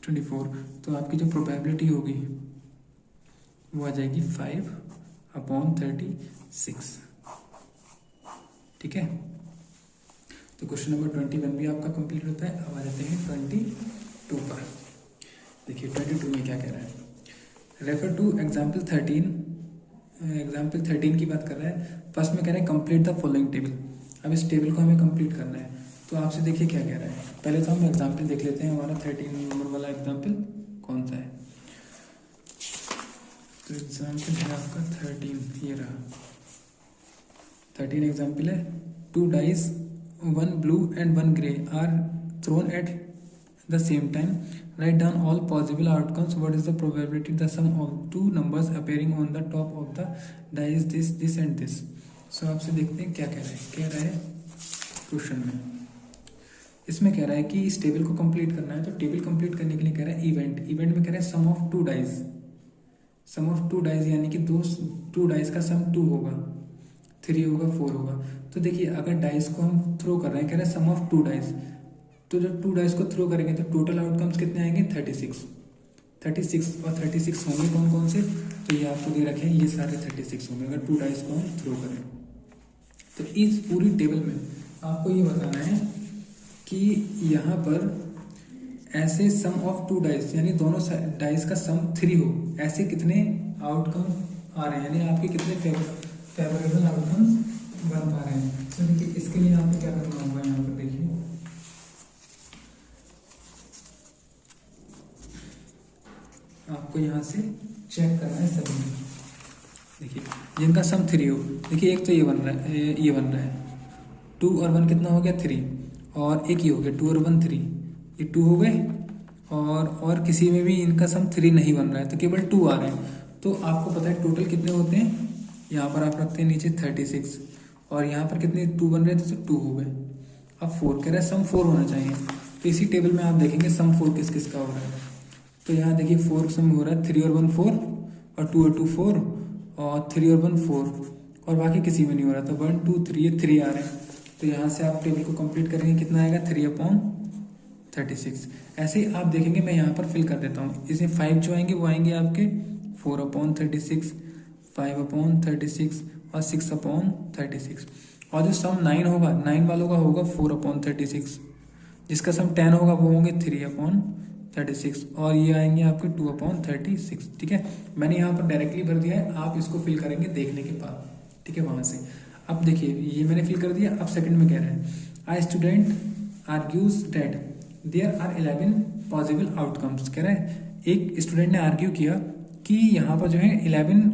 24। तो आपकी जो प्रोबेबिलिटी होगी वो आ जाएगी 5/36। ठीक है, तो क्वेश्चन नंबर 21 भी आपका कंप्लीट होता है। अब आ जाते हैं 22 पर। देखिए 22 में क्या कह रहा है, रेफर टू एग्जाम्पल 13। एग्जाम्पल 13 की बात कर रहा है। फर्स्ट में कह रहा है कंप्लीट द फॉलोइंग टेबल। अब इस टेबल को हमें कंप्लीट करना है, तो आपसे देखिए क्या कह रहा है। पहले तो हम एग्जाम्पल देख लेते हैं, हमारा 13 नंबर वाला एग्जाम्पल कौन सा है। तो एग्जाम्पल है आपका 13, ये रहा 13 एग्जाम्पल है। 2 dice 1 blue and 1 grey are thrown at the same time, write down all possible outcomes. What is the probability the sum of two numbers appearing on the top of the die is this and this. So आपसे देखते हैं क्या कह रहा है। कह रहा है क्वेश्चन में, इसमें कह रहा है कि इस टेबल को कंप्लीट करना है। तो टेबल कंप्लीट करने के लिए कह रहा है इवेंट में कह रहा है sum of 2 dice, sum of 2 dice यानी कि 2 डाइज का सम 2 होगा, 3 होगा, 4 होगा। तो देखिए अगर डाइज को हम थ्रो कर रहे हैं, कह रहा है सम ऑफ 2 डाइज, तो जब 2 डाइस को थ्रो करेंगे तो टोटल आउटकम्स कितने आएंगे 36 और 36 होंगे कौन कौन से, तो ये आपको दे रखे हैं, ये सारे 36 होंगे अगर 2 डाइस को हम थ्रो करें। तो इस पूरी टेबल में आपको ये बताना है कि यहाँ पर ऐसे सम ऑफ 2 डाइस यानी दोनों डाइस का सम 3 हो, ऐसे कितने आउटकम आ रहे हैं, यानी आपके कितने फेवरेबल आउटकम्स बन पा रहे हैं। तो देखिए इसके लिए आपको क्या करना होगा, यहाँ पर देखिए आपको यहाँ से चेक करना है सभी। देखिए जिनका सम 3 हो, देखिए एक तो ये बन रहा है, ये बन रहा है 2 और 1 कितना हो गया 3, और एक ये हो गया 2 और 1 3, ये 2 हो गए। और किसी में भी इनका सम 3 नहीं बन रहा है, तो केवल 2 आ रहे हैं। तो आपको पता है टोटल कितने होते हैं, यहाँ पर आप रखते हैं नीचे 36, और यहाँ पर कितने 2 बन रहे थे तो 2 हो गए। अब 4 कह रहा है सम 4 होना चाहिए, तो इसी टेबल में आप देखेंगे सम 4 किस किस का हो रहा है। तो यहाँ देखिए 4 सम हो रहा है 3 और 1 4, और 2 और 2 4, और 3 और 1 4, और बाकी किसी में नहीं हो रहा। तो 1 2 3 ये 3 आ रहे हैं। तो यहाँ से आप टेबल को कंप्लीट करेंगे, कितना आएगा 3/36। ऐसे ही आप देखेंगे, मैं यहाँ पर फिल कर देता हूँ। इसमें 5 जो आएंगे वो आएंगे आपके 4/36, 5/36 और 6/36। और जो सम 9 होगा, 9 वालों का होगा 4/36, जिसका सम 10 होगा वो होंगे 3/36, और ये आएंगे आपके 2/36। ठीक है, मैंने यहाँ पर डायरेक्टली भर दिया है, आप इसको फिल करेंगे देखने के बाद। ठीक है, वहाँ से अब देखिए ये मैंने फिल कर दिया। अब सेकंड में कह रहा है I student argues that there are 11 possible outcomes. कह रहा है एक स्टूडेंट ने आर्ग्यू किया कि यहाँ पर जो है 11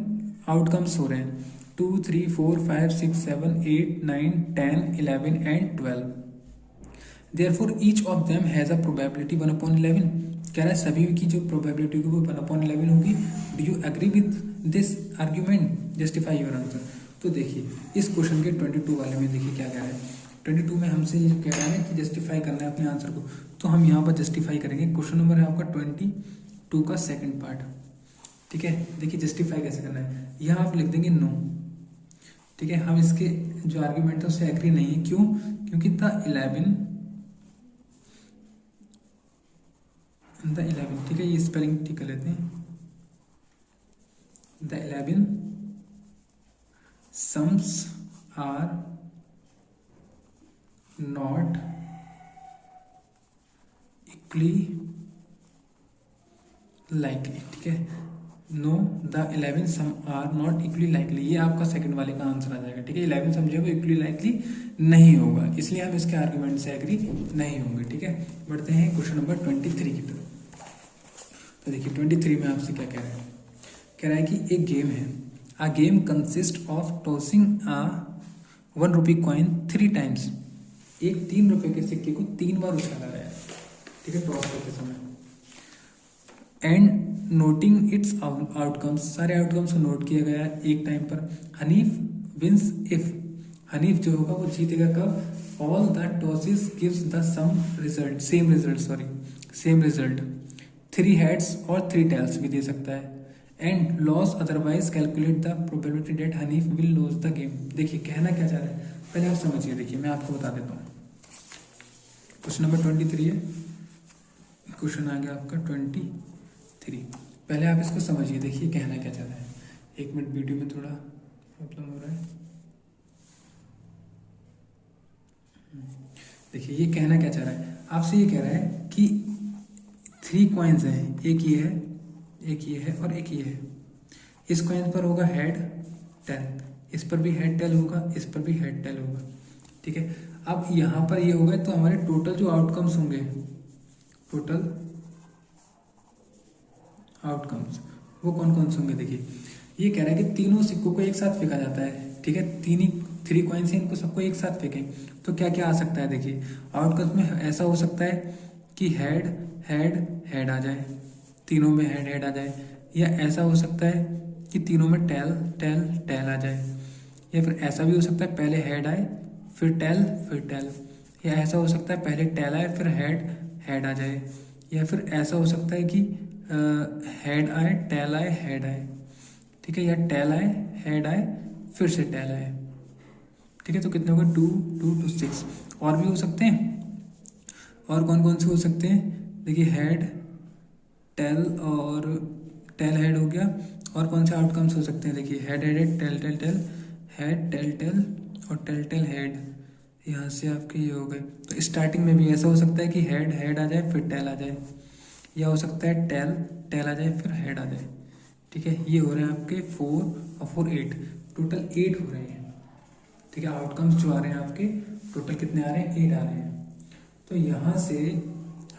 आउटकम्स हो रहे हैं, 2 3 4 5 6 7 8 9 10 11 and 12। Therefore each of them has a probability 1/11। कह रहा है सभी की जो प्रोबेबिलिटी होगी वो 1/11 होगी। Do you agree with this argument, justify your answer. तो देखिए इस क्वेश्चन के 22 वाले में देखिए क्या कह रहा है। 22 में हमसे ये कह रहा है कि जस्टिफाई करना है अपने आंसर को, तो हम यहाँ पर जस्टिफाई करेंगे। क्वेश्चन नंबर है आपका 22 का सेकंड पार्ट। ठीक है, देखिए जस्टिफाई कैसे करना है, यहाँ आप लिख देंगे नो। ठीक है, हम इसके जो आर्ग्यूमेंट है उससे एग्री नहीं है। क्यों? क्योंकि द 11, ठीक है, ये स्पेलिंग ठीक कर लेते हैं। The 11 sums are not equally likely। ठीक है, no the 11 sum are not equally likely, ये आपका सेकंड वाले का आंसर आ जाएगा। ठीक है, 11 सम जो है वो इक्वली लाइकली नहीं होगा, इसलिए हम इसके आर्ग्यूमेंट से एग्री नहीं होंगे। ठीक है, बढ़ते हैं क्वेश्चन नंबर 23 की तरफ। तो देखिए 23 में आपसे क्या कह रहा है, कह रहा है कि एक गेम है। A game consists of tossing a 1 rupee coin 3 times। एक 3 रुपए के सिक्के को 3 बार उछाला गया है। ठीक है, टॉस करते समय। एंड नोटिंग इट्स आउटकम्स, सारे आउटकम्स को नोट किया गया है एक टाइम पर। हनीफ विंस इफ, हनीफ जो होगा वो जीतेगा कब? All the tosses gives the same result. 3 heads और 3 टेल्स भी दे सकता है। And lose otherwise calculate the probability that Hanif will lose the game. देखिए कहना क्या चाह रहा है, पहले आप समझिए। देखिए मैं आपको बता देता हूँ, क्वेश्चन नंबर 23 है, क्वेश्चन आ गया आपका 23। पहले आप इसको समझिए, देखिए कहना क्या चाह रहा है। एक मिनट, वीडियो में थोड़ा प्रॉब्लम हो रहा है। देखिए ये कहना क्या चाह रहा है, आपसे ये कह रहा है कि 3 कॉइन्स हैं, एक ये है, एक ये है और एक ये है। इस कॉइन पर होगा हेड टेल, इस पर भी हेड टेल होगा, इस पर भी हेड टेल होगा। ठीक है, अब यहाँ पर ये होगा तो हमारे टोटल जो आउटकम्स होंगे, टोटल आउटकम्स वो कौन कौन से होंगे। देखिए ये कह रहा है कि तीनों सिक्कों को एक साथ फेंका जाता है। ठीक है, 3 कॉइन्स हैं, इनको सबको एक साथ फेंकें तो क्या क्या आ सकता है। देखिए आउटकम्स में ऐसा हो सकता है कि हेड हेड हेड आ जाए, तीनों में हेड हेड आ जाए, या ऐसा हो सकता है कि तीनों में टेल टेल टेल आ जाए, या फिर ऐसा भी हो सकता है पहले हेड आए फिर टेल, या ऐसा हो सकता है पहले टेल आए फिर हेड हेड आ जाए, या फिर ऐसा हो सकता है कि हेड आए टेल आए हेड आए। ठीक है, या टेल आए हेड आए फिर से टेल आए। ठीक है, तो कितने हो गए 2 2 2 6। और भी हो सकते हैं, और कौन कौन से हो सकते हैं। देखिए हेड टेल और टेल हेड हो गया, और कौन से आउटकम्स हो सकते हैं। देखिए head head head tail tail tail head tail tail और टेल टेल हेड, यहाँ से आपके ये हो गए। तो स्टार्टिंग में भी ऐसा हो सकता है कि हेड हेड आ जाए फिर टेल आ जाए, या हो सकता है टेल टेल आ जाए फिर हेड आ जाए। ठीक है, ये हो रहे हैं आपके 4 और 4 8, टोटल 8 हो रहे हैं। ठीक है, आउटकम्स जो आ रहे हैं आपके टोटल कितने आ रहे हैं, 8 आ रहे हैं। तो यहाँ से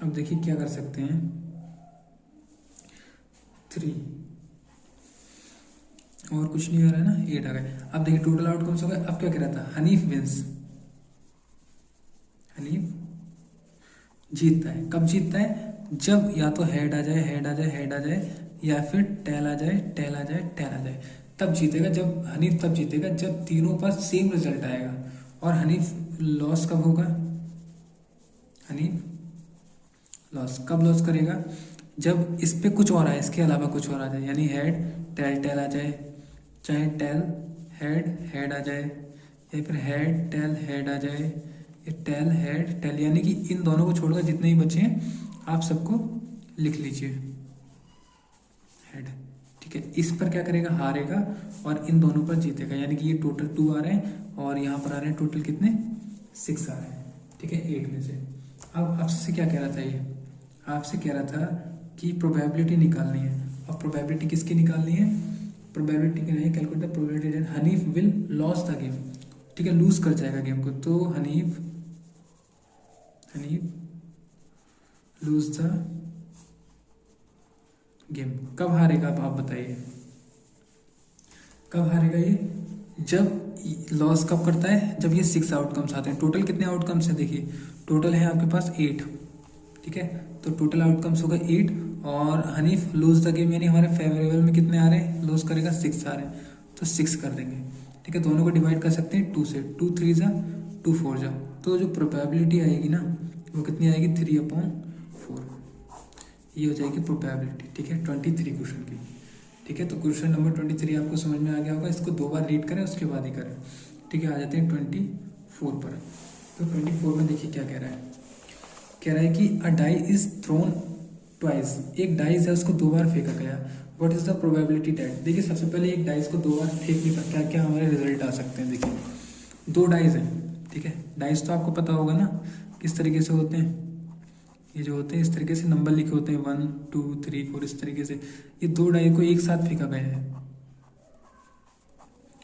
अब देखिए क्या कर सकते हैं, 3 और कुछ नहीं आ रहा है ना, 8 आ गए। अब देखिए टोटल आउटकम्स हो गए। अब क्या कह रहा था, हनीफ विंस, हनीफ जीतता है। कब जीतता है, जब या तो हेड आ जाए, हेड आ जाए, हेड आ जाए, या फिर टेल आ जाए, टेल आ जाए, टेल आ जाए, तब जीतेगा। जब हनीफ तब जीतेगा जब तीनों पर सेम रिजल्ट आएगा। और हनीफ लॉस कब होगा, हनीफ लॉस कब लॉस करेगा, जब इस पे कुछ और आए, इसके अलावा कुछ और आ जाए, यानी हेड टेल टेल आ जाए, चाहे टेल हेड हेड आ जाए, या फिर हेड टेल हेड आ जाए, ये टेल हेड टेल, यानी कि इन दोनों को छोड़कर जितने ही बचे हैं आप सबको लिख लीजिए हेड। ठीक है, इस पर क्या करेगा, हारेगा, और इन दोनों पर जीतेगा। यानी कि ये टोटल 2 आ रहे हैं और यहाँ पर आ रहे हैं टोटल कितने, 6 आ रहे हैं। ठीक है, 8 में से। अब आपसे क्या कह रहा था, ये आपसे कह रहा था कि प्रोबेबिलिटी निकालनी है। और प्रोबेबिलिटी किसकी निकालनी है, प्रोबेबिलिटी की नहीं, calculate the probability that Hanif will lose the game. ठीक है, लूज कर जाएगा गेम को। तो हनीफ लूज द गेम। कब हारेगा, अब आप बताइए कब हारेगा ये, जब लॉस कब करता है, जब ये 6 आउटकम्स आते हैं। टोटल कितने आउटकम्स हैं, देखिए टोटल है आपके पास 8। ठीक है, तो टोटल आउटकम्स होगा 8, और हनीफ लूज द गेम यानी हमारे फेवरेबल में कितने आ रहे हैं, लॉस करेगा 6 आ रहे हैं, तो 6 कर देंगे। ठीक है, दोनों को डिवाइड कर सकते हैं 2 से, 2 3 जा 2 4 जा, तो जो प्रोबेबिलिटी आएगी ना वो कितनी आएगी, 3/4, ये हो जाएगी प्रोबेबिलिटी। ठीक है, 23 क्वेश्चन की। ठीक है, तो क्वेश्चन नंबर 23 आपको समझ में आ गया होगा। इसको 2 बार रीड करें उसके बाद ही करें। ठीक है, आ जाते हैं 24 पर। तो 24 में देखिए क्या कह रहा है, कह रहा है कि अ डाई इज थ्रोन ट्वाइस, एक डाइस है उसको 2 बार फेंका गया, what is the probability that. देखिए सबसे पहले एक डाइस को 2 बार फेंकने पर क्या क्या हमारे रिजल्ट आ सकते हैं। देखिए 2 डाइस हैं। ठीक है, डाइस तो आपको पता होगा ना किस तरीके से होते हैं, ये जो होते हैं इस तरीके से नंबर लिखे होते हैं 1 2 3 4, इस तरीके से। ये 2 डाई को एक साथ फेंका गया है,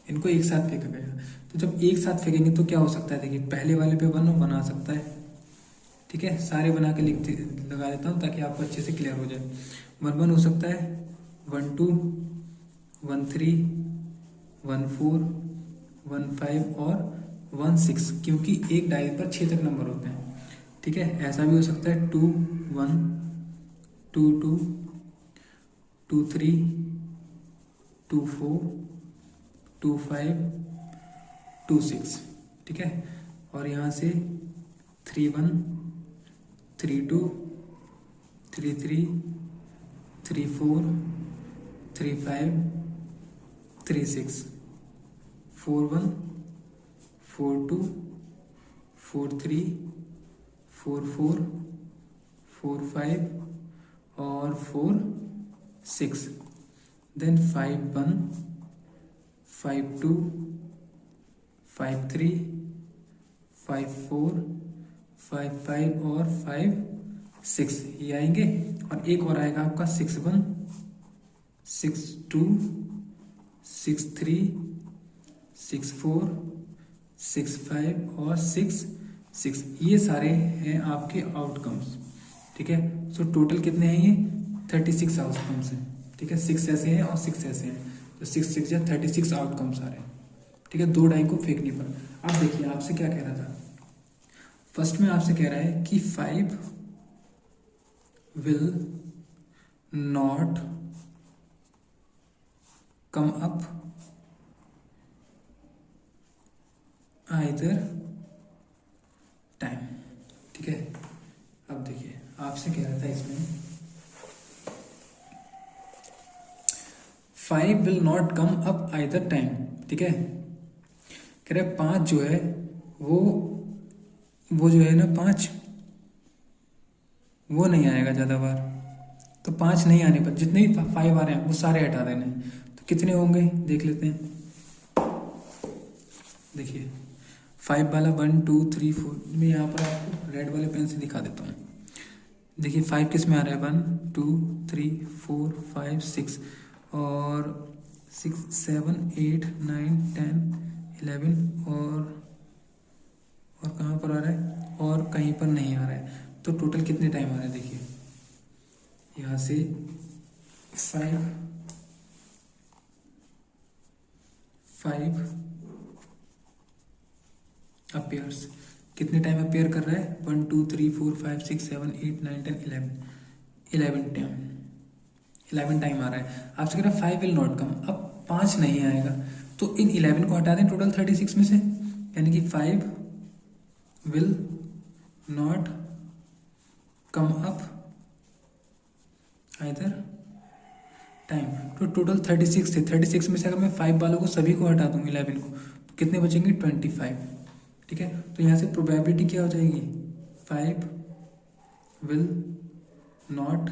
इनको एक साथ फेंका गया। तो जब एक साथ फेंकेंगे तो क्या हो सकता है, देखिए पहले वाले पे 1 बना सकता है। ठीक है, सारे बना के लगा देता हूँ ताकि आपको अच्छे से क्लियर हो जाए। 1 1 हो सकता है, 1 2 1 3 1 4 1 5 और 1 6, क्योंकि एक डाई पर 6 तक नंबर होते हैं। ठीक है, ऐसा भी हो सकता है 2 1 2 2 2 3 2 4 2 5 2 6। ठीक है, और यहाँ से 3 1 3 2 3 3 3 4 3 5 3 6 4 1 4 2 4 3 4 4 4 5 और 4 6, देन 5 1 5 2 5 3 5 4 5 5 और 5 6, ये आएंगे। और एक और आएगा आपका 6 1 6 2 6 3 6 4 6 5 और 6 6, ये सारे हैं आपके आउटकम्स। ठीक है, सो टोटल कितने हैं ये 36 आउटकम्स हैं। ठीक है, 6 ऐसे हैं और 6 ऐसे हैं, तो 6 6 या 36 आउटकम्स आ रहे हैं। ठीक है, 2 डाई को फेंकने पर। अब देखिए आपसे क्या कह रहा था, फर्स्ट में आपसे कह रहा है कि 5 will not come up either time. ठीक है, अब देखिए आपसे कह रहा था इसमें 5 will not come up either time. ठीक है, कह रहे 5 जो है वो जो है ना 5 वो नहीं आएगा ज़्यादा बार। तो 5 नहीं आने पर जितने भी 5 आ रहे हैं वो सारे हटा देने हैं। तो कितने होंगे देख लेते हैं। देखिए 5 वाला 1 2 3 4, मैं यहाँ पर आपको रेड वाले पेन से दिखा देता हूँ। देखिए 5 किस में आ रहा है, 1 2 3 4 5 6, और 6 7 8 9 10 11 और कहाँ पर आ रहा है, और कहीं पर नहीं आ रहा है। तो टोटल कितने टाइम आ रहा है देखिए, यहाँ से 5 अपेयर्स, कितने टाइम अपेयर कर रहा है, 1 2 3 4 5 6 7 8 9 10 11 टाइम, 11 टाइम आ रहा है। आपसे कह रहा है 5 विल नॉट कम, अब 5 नहीं आएगा, तो इन 11 को हटा दें टोटल 36 में से, यानी कि 5 will not come up either time. तो टोटल 36 थे, 36 में से अगर मैं 5 वालों को सभी को हटा दूँ 11 को, तो कितने बचेंगे, 25। ठीक है, तो यहाँ से प्रोबेबिलिटी क्या हो जाएगी, 5 विल नॉट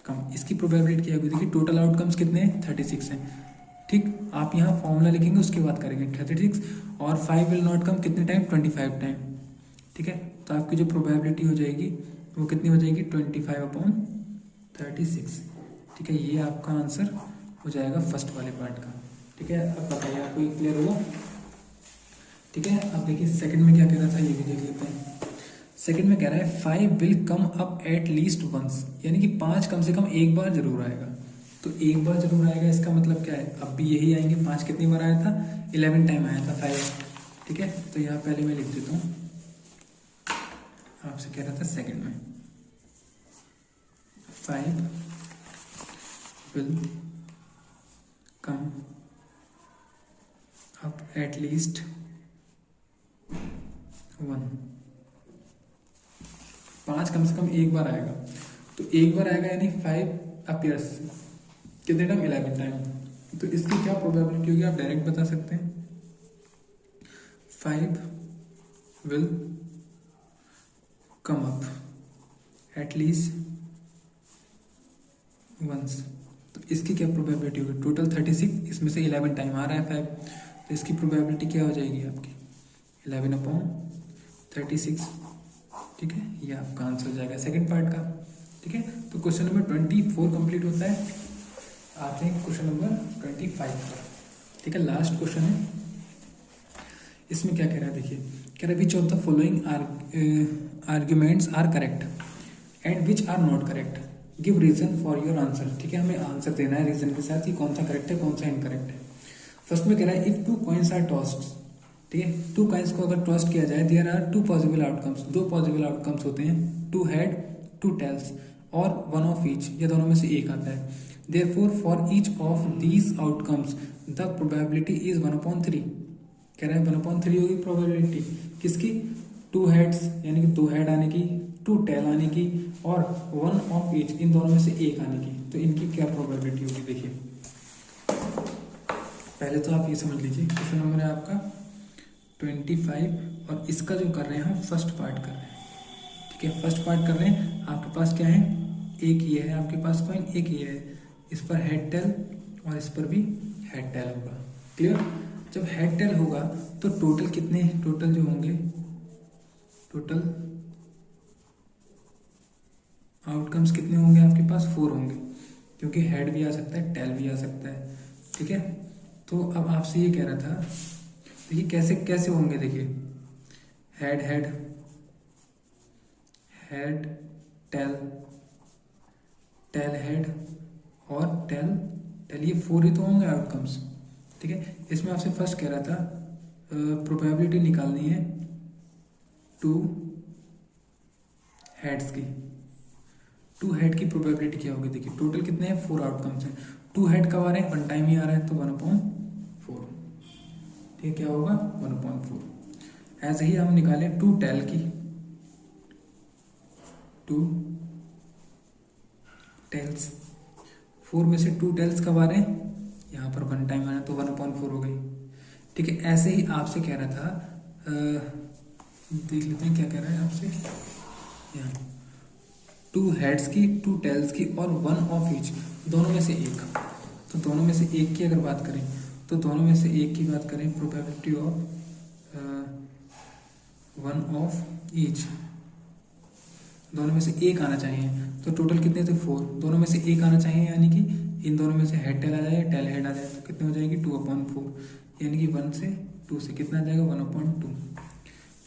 कम। इसकी प्रोबेबिलिटी क्या होगी, देखिए टोटल आउटकम्स कितने हैं, 36 हैं। ठीक, आप यहाँ फॉर्मूला लिखेंगे उसके बाद करेंगे 36 और 5 विल नॉट कम कितने टाइम, 25 टाइम। ठीक है, तो आपकी जो प्रोबेबिलिटी हो जाएगी वो कितनी हो जाएगी, 25/36। ठीक है, ये आपका आंसर हो जाएगा फर्स्ट वाले पार्ट का। ठीक है, अब बताइए आपको ये क्लियर हुआ। ठीक है, अब देखिए सेकंड में क्या कह रहा था, ये भी देख लेते हैं। सेकंड में कह रहा है 5 will come up at least once, यानी कि 5 कम से कम एक बार जरूर आएगा। तो एक बार जरूर आएगा, इसका मतलब क्या है, अब भी यही आएंगे। 5 कितनी बार आया था, 11 टाइम आया था 5। ठीक है, तो यहाँ पहले मैं लिख देता हूँ, आपसे कह रहा था सेकंड में 5 will come up at least 1। 5 कम से कम एक बार आएगा, तो एक बार आएगा यानी 5 अपीयर्स कितने टाइम, 11 टाइम। तो इसकी क्या प्रोबेबिलिटी होगी, आप डायरेक्ट बता सकते हैं, 5 will come up at least once. तो इसकी क्या प्रोबेबिलिटी होगी, टोटल 36, इसमें से 11 टाइम आ रहा है 5, तो इसकी प्रोबेबिलिटी क्या हो जाएगी आपकी, 11/36। ठीक है, ये आपका आंसर हो जाएगा सेकंड पार्ट का। ठीक है, तो क्वेश्चन नंबर 24 कंप्लीट होता है। आते हैं क्वेश्चन नंबर 25 पर। ठीक है, लास्ट क्वेश्चन है। इसमें क्या कह रहा है देखिए, कह रहा है which of the following arguments are correct and which are not correct, give reason for your answer. ठीक है, हमें आंसर देना है रीजन के साथ, ही कौन सा करेक्ट है कौन सा इनकरेक्ट है। फर्स्ट में कह रहा है इफ 2 कॉइन्स आर टॉस्ड। ठीक है, 2 कॉइन्स को अगर टॉस्ट किया जाए, there are 2 possible outcomes, 2 possible outcomes होते हैं, 2 हेड 2 टेल्स और 1 ऑफ ईच, या दोनों में से एक आता है। Therefore for each of these outcomes the probability is 1/3। कह रहा है 1/3 होगी प्रोबेबिलिटी किसकी, 2 हेड्स यानी कि 2 हेड आने की, 2 टेल आने की और 1 ऑफ ईच, इन दोनों में से एक आने की। तो इनकी क्या प्रोबेबिलिटी होगी देखिए, पहले तो आप ये समझ लीजिए, क्वेश्चन नंबर है आपका 25 और इसका जो कर रहे हैं हम फर्स्ट पार्ट कर रहे हैं। ठीक है, फर्स्ट पार्ट कर रहे हैं। आपके पास क्या है, एक ये है आपके पास कॉइन, एक ये है, इस पर हेड टेल और इस पर भी हेड टेल होगा। क्लियर, जब हेड टेल होगा तो टोटल कितने, टोटल जो होंगे, टोटल आउटकम्स कितने होंगे आपके पास, 4 होंगे, क्योंकि हेड भी आ सकता है टेल भी आ सकता है। ठीक है, तो अब आपसे ये कह रहा था, देखिए कैसे कैसे होंगे, देखिए head head head tail tail head और टेल टेल, ये 4 ही तो होंगे आउटकम्स। ठीक है, इसमें आपसे फर्स्ट कह रहा था प्रोबेबिलिटी निकालनी है 2 हेड्स की। 2 हेड की प्रोबेबिलिटी क्या होगी, देखिए टोटल कितने हैं, 4 आउटकम्स हैं। 2 हेड कब आ रहे हैं, 1 टाइम ही आ रहा है, तो 1/4। ठीक है, क्या होगा 1/4। ऐसे ही हम निकालें 2 टेल की, 2 टेल्स, 4 में से 2 टेल्स कब आ रहे हैं, यहाँ पर 1 टाइम आना, तो 1/4 हो गई। ठीक है, ऐसे ही आपसे कह रहा था, देख लेते हैं क्या कह रहा है आपसे, यहाँ 2 हेड्स की, 2 टेल्स की और 1 ऑफ ईच, दोनों में से एक। तो दोनों में से एक की अगर बात करें, तो दोनों में से एक की बात करें, प्रोबेबिलिटी ऑफ 1 ऑफ ईच, दोनों में से एक आना चाहिए, तो टोटल कितने थे, 4, दोनों में से एक आना चाहिए, यानी कि इन दोनों में से हेड टेल आ जाए, टेल हेड आ जाए तो कितनी हो जाएगी 2/4, यानी कि 1 से 2 से कितना आ जाएगा 1/2।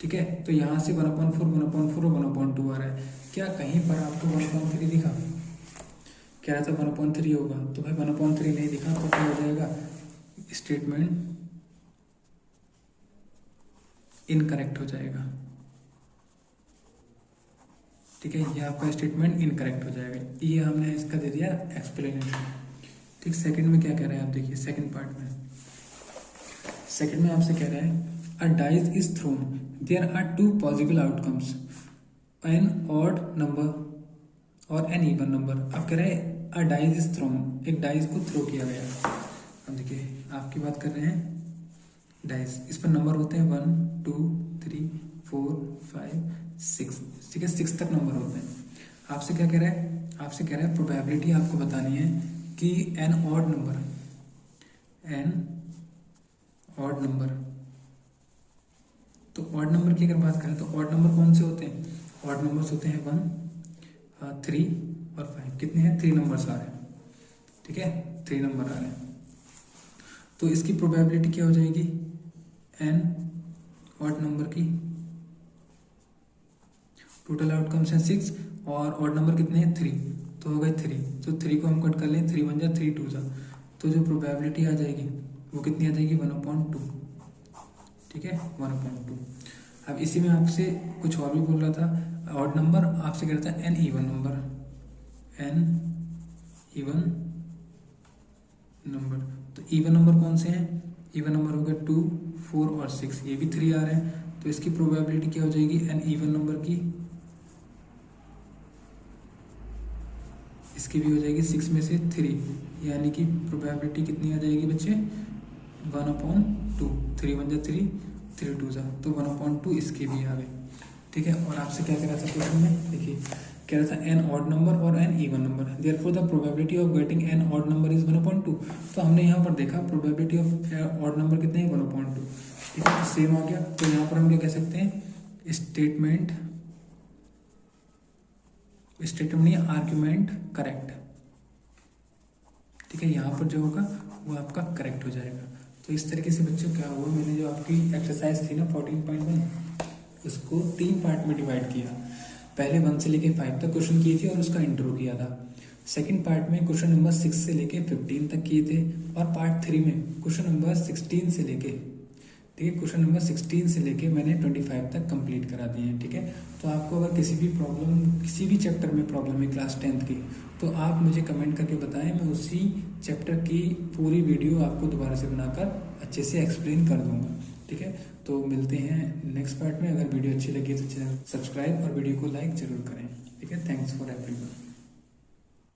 ठीक है, तो यहाँ से 1/4 1/4 और 1/2 आ रहा है। क्या कहीं पर आपको 1/3 दिखा? कह रहा था 1/3 होगा, तो भाई 1/3 नहीं दिखा तो क्या हो जाएगा, स्टेटमेंट इनकरेक्ट हो जाएगा। ठीक है, ये आपका स्टेटमेंट इनकरेक्ट हो जाएगा। ये हमने इसका दे दिया एक्सप्लेनेशन। ठीक, सेकंड में क्या कह रहा है आप देखिए, सेकंड पार्ट में, सेकंड में आपसे कह रहा है a dice is thrown, there are 2 possible outcomes, an odd number और एन इवन नंबर। अब कह रहे हैं अ डाइस इज थ्रोन, एक डाइस को थ्रो किया गया। अब देखिए आपकी बात कर रहे हैं डाइस, इस पर नंबर होते हैं 1 2 3 4 5 6। ठीक है, 6 तक नंबर होते हैं। आपसे क्या कह रहा है, आपसे कह रहा है प्रोबेबिलिटी आपको बतानी है कि an odd number, an odd number, तो ऑड नंबर की अगर बात करें तो ऑड नंबर कौन से होते हैं, ऑड नंबर्स होते हैं 1 3 और 5। कितने हैं, 3 नंबर्स आ रहे हैं। ठीक है, 3 नंबर आ रहे हैं, तो इसकी प्रोबेबिलिटी क्या हो जाएगी, एन ऑड नंबर की, टोटल आउटकम्स हैं 6 और ऑड नंबर कितने हैं 3, तो हो गए 3। तो 3 को हम कट कर लें, 3 1 जा 3 2 जा, तो जो प्रोबेबिलिटी आ जाएगी वो कितनी आ जाएगी 1/2। ठीक है, 1/2। अब इसी में आपसे कुछ और भी बोल रहा था, ऑड नंबर आपसे कह रहा था an even number, an even number. तो इवन नंबर कौन से हैं, इवन नंबर हो गया 2 4 और 6, ये भी 3 आ रहे हैं, तो इसकी प्रोबेबिलिटी क्या हो जाएगी, एन इवन नंबर की, इसकी भी हो जाएगी 6 में से 3, यानी कि प्रोबेबिलिटी कितनी आ जाएगी बच्चे 1/2। 3 1 जा 3 3 2 जा, तो 1/2 इसकी भी आ गई। ठीक है, और आपसे क्या कह रहा था क्वेश्चन में, देखिए कह रहा था एन ऑड नंबर और an even number, therefore the probability of getting an odd number is 1/2। तो हमने यहाँ पर देखा प्रोबेबिलिटी ऑफ ऑड नंबर कितने हैं 1/2। ठीक है, सेम आ गया। तो यहाँ पर हम क्या कह सकते हैं, स्टेटमेंट नहीं, आर्ग्यूमेंट करेक्ट। ठीक है, यहाँ पर जो होगा वो आपका करेक्ट हो जाएगा। तो इस तरीके से बच्चों क्या हुआ, मैंने जो आपकी एक्सरसाइज थी ना 14.1, उसको 3 पार्ट में डिवाइड किया। पहले 1 से लेके 5 तक क्वेश्चन किए थे और उसका इंट्रो किया था। सेकंड पार्ट में क्वेश्चन नंबर 6 से लेके 15 तक किए थे, और पार्ट 3 में क्वेश्चन नंबर 16 से लेके, ठीक है, क्वेश्चन नंबर 16 से लेके मैंने 25 तक कंप्लीट करा दिए हैं। ठीक है, तो आपको अगर किसी भी चैप्टर में प्रॉब्लम है क्लास 10th की, तो आप मुझे कमेंट करके बताएं, मैं उसी चैप्टर की पूरी वीडियो आपको दोबारा से बनाकर अच्छे से एक्सप्लेन कर दूंगा। ठीक है, तो मिलते हैं नेक्स्ट पार्ट में। अगर वीडियो अच्छी लगी तो चैनल सब्सक्राइब और वीडियो को लाइक जरूर करें। ठीक है, थैंक्स फॉर एवरीवन।